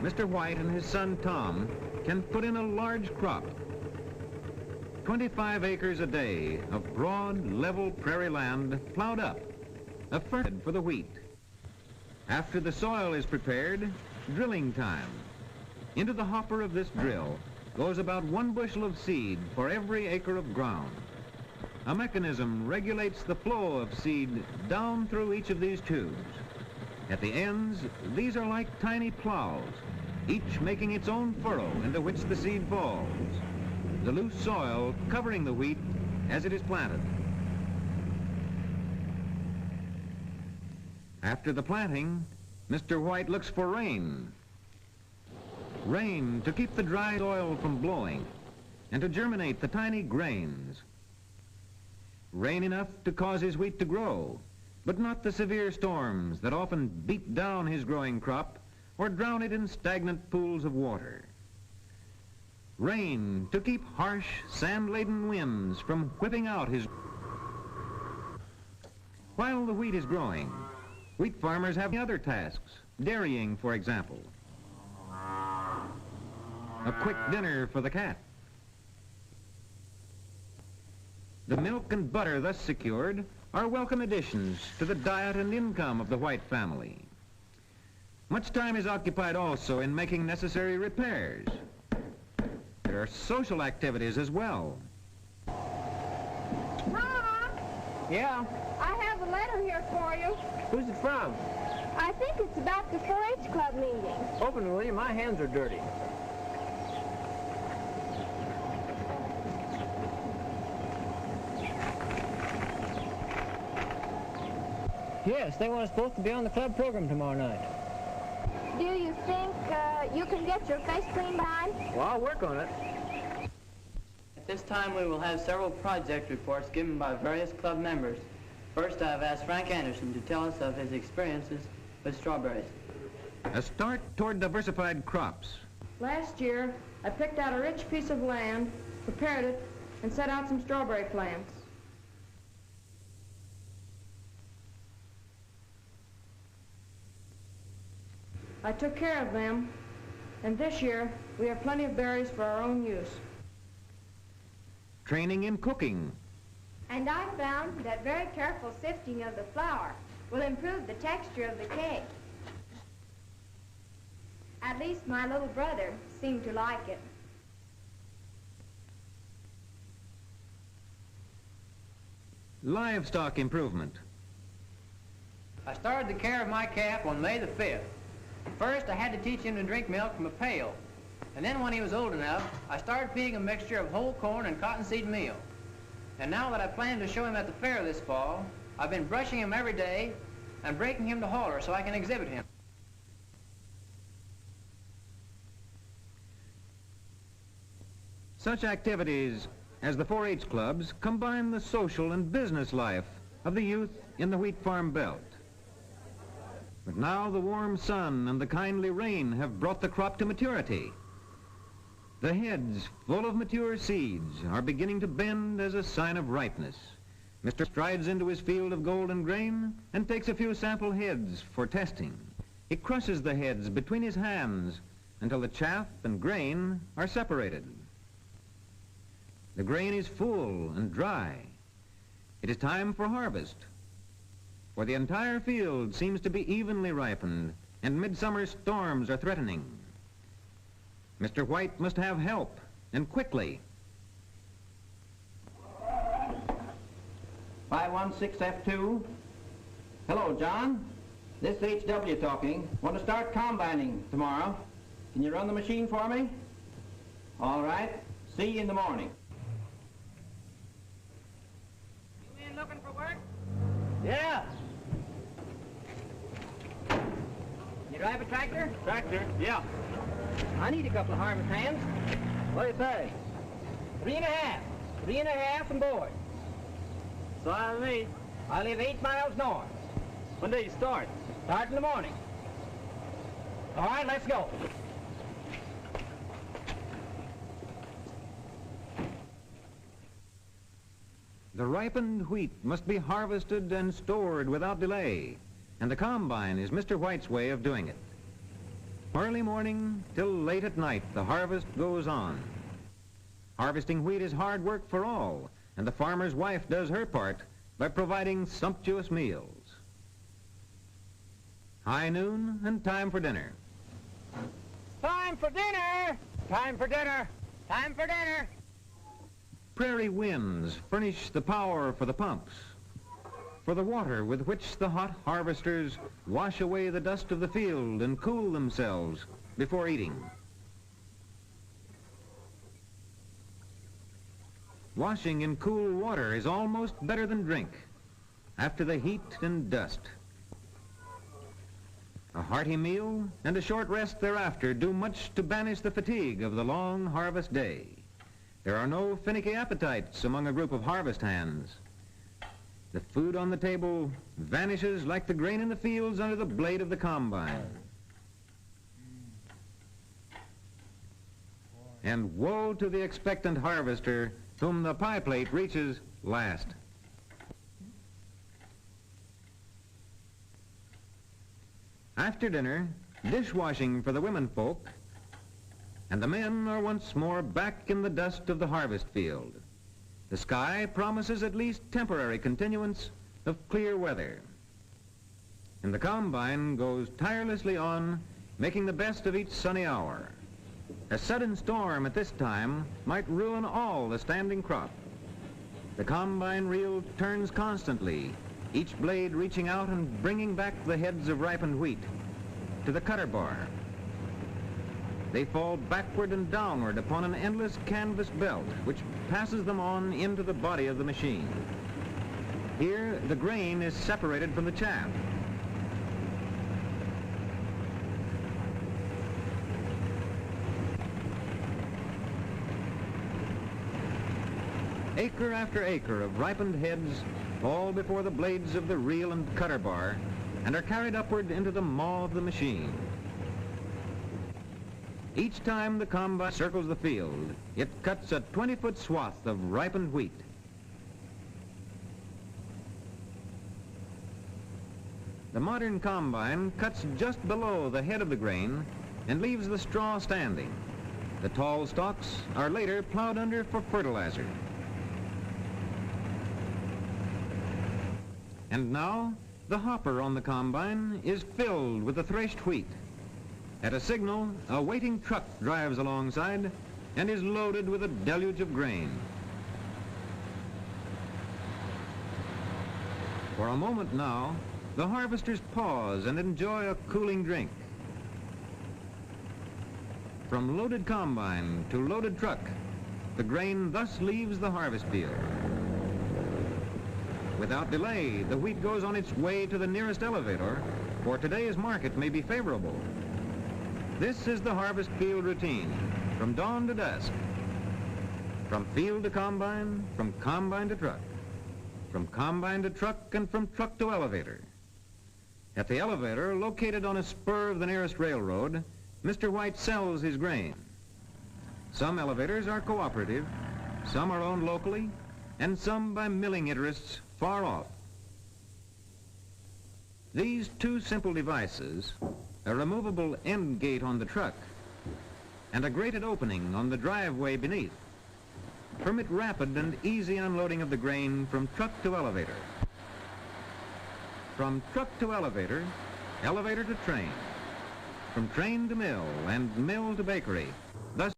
Mr. White and his son Tom can put in a large crop. 25 acres a day of broad, level prairie land plowed up, a fertile for the wheat. After the soil is prepared, drilling time. Into the hopper of this drill goes about 1 bushel of seed for every acre of ground. A mechanism regulates the flow of seed down through each of these tubes. At the ends, these are like tiny plows, each making its own furrow into which the seed falls, the loose soil covering the wheat as it is planted. After the planting, Mr. White looks for rain. Rain to keep the dry soil from blowing and to germinate the tiny grains. Rain enough to cause his wheat to grow, but not the severe storms that often beat down his growing crop or drown it in stagnant pools of water. Rain to keep harsh, sand-laden winds from whipping out his... While the wheat is growing, wheat farmers have other tasks, dairying, for example. A quick dinner for the cat. The milk and butter thus secured are welcome additions to the diet and income of the White family. Much time is occupied also in making necessary repairs. There are social activities as well. Mom! Yeah? I have a letter here for you. Who's it from? I think it's about the 4-H club meeting. Open it, will you? My hands are dirty. Yes, they want us both to be on the club program tomorrow night. Do you think you can get your face cleaned behind? Well, I'll work on it. At this time, we will have several project reports given by various club members. First, I have asked Frank Anderson to tell us of his experiences with strawberries. A start toward diversified crops. Last year, I picked out a rich piece of land, prepared it, and set out some strawberry plants. I took care of them, and this year we have plenty of berries for our own use. Training in cooking. And I found that very careful sifting of the flour will improve the texture of the cake. At least my little brother seemed to like it. Livestock improvement. I started the care of my calf on May the 5th. First, I had to teach him to drink milk from a pail. And then when he was old enough, I started feeding a mixture of whole corn and cottonseed meal. And now that I plan to show him at the fair this fall, I've been brushing him every day and breaking him to holler so I can exhibit him. Such activities as the 4-H clubs combine the social and business life of the youth in the wheat farm belt. But now the warm sun and the kindly rain have brought the crop to maturity. The heads full of mature seeds are beginning to bend as a sign of ripeness. Mr. strides into his field of golden grain and takes a few sample heads for testing. He crushes the heads between his hands until the chaff and grain are separated. The grain is full and dry. It is time for harvest, for the entire field seems to be evenly ripened and midsummer storms are threatening. Mr. White must have help, and quickly. 516F2. Hello, John. This is HW talking. Want to start combining tomorrow. Can you run the machine for me? All right. See you in the morning. You men looking for work? Yeah. You drive a tractor? Tractor, yeah. I need a couple of harvest hands. What do you say? 3.5. 3.5 and board. So I leave. I live 8 miles north. When do you start? Start in the morning. All right, let's go. The ripened wheat must be harvested and stored without delay, and the combine is Mr. White's way of doing it. Early morning till late at night, the harvest goes on. Harvesting wheat is hard work for all, and the farmer's wife does her part by providing sumptuous meals. High noon and time for dinner. Time for dinner! Time for dinner! Time for dinner! Prairie winds furnish the power for the pumps, for the water with which the hot harvesters wash away the dust of the field and cool themselves before eating. Washing in cool water is almost better than drink after the heat and dust. A hearty meal and a short rest thereafter do much to banish the fatigue of the long harvest day. There are no finicky appetites among a group of harvest hands. The food on the table vanishes like the grain in the fields under the blade of the combine. And woe to the expectant harvester whom the pie plate reaches last. After dinner, dishwashing for the women folk, and the men are once more back in the dust of the harvest field. The sky promises at least temporary continuance of clear weather. And the combine goes tirelessly on, making the best of each sunny hour. A sudden storm at this time might ruin all the standing crop. The combine reel turns constantly, each blade reaching out and bringing back the heads of ripened wheat to the cutter bar. They fall backward and downward upon an endless canvas belt which passes them on into the body of the machine. Here, the grain is separated from the chaff. Acre after acre of ripened heads fall before the blades of the reel and cutter bar and are carried upward into the maw of the machine. Each time the combine circles the field, it cuts a 20-foot swath of ripened wheat. The modern combine cuts just below the head of the grain and leaves the straw standing. The tall stalks are later plowed under for fertilizer. And now, the hopper on the combine is filled with the threshed wheat. At a signal, a waiting truck drives alongside and is loaded with a deluge of grain. For a moment now, the harvesters pause and enjoy a cooling drink. From loaded combine to loaded truck, the grain thus leaves the harvest field. Without delay, the wheat goes on its way to the nearest elevator, for today's market may be favorable. This is the harvest field routine, from dawn to dusk. From field to combine, from combine to truck. From combine to truck, and from truck to elevator. At the elevator, located on a spur of the nearest railroad, Mr. White sells his grain. Some elevators are cooperative, some are owned locally, and some by milling interests far off. These two simple devices, a removable end gate on the truck and a grated opening on the driveway beneath, permit rapid and easy unloading of the grain from truck to elevator. From truck to elevator, elevator to train, from train to mill, and mill to bakery. Thus